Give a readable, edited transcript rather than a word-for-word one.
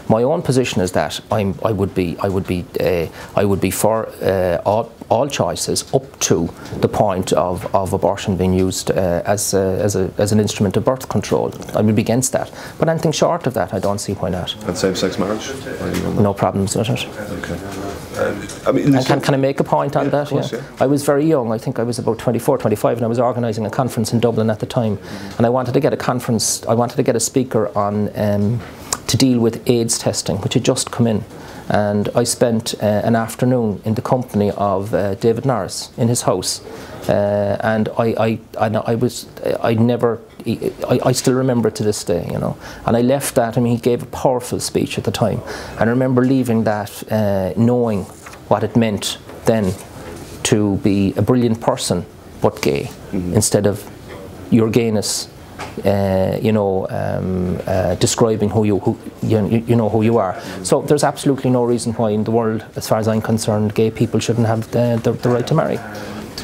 My own position is that I would be for all choices up to the point of abortion being used as an instrument of birth control. I would be against that. But anything short of that, I don't see why not. And same-sex marriage? No problems with it. Okay. Can I make a point on that? Course, yeah. I was very young. I think I was about 24, 25, and I was organising a conference in Dublin at the time. And I wanted to get a speaker on to deal with AIDS testing, which had just come in. And I spent an afternoon in the company of David Norris in his house, and I still remember it to this day, you know. And I left that. I mean, he gave a powerful speech at the time, and I remember leaving that knowing what it meant then to be a brilliant person but gay, instead of your gayness. Describing who you are. So there's absolutely no reason why in the world, as far as I'm concerned, gay people shouldn't have the right to marry.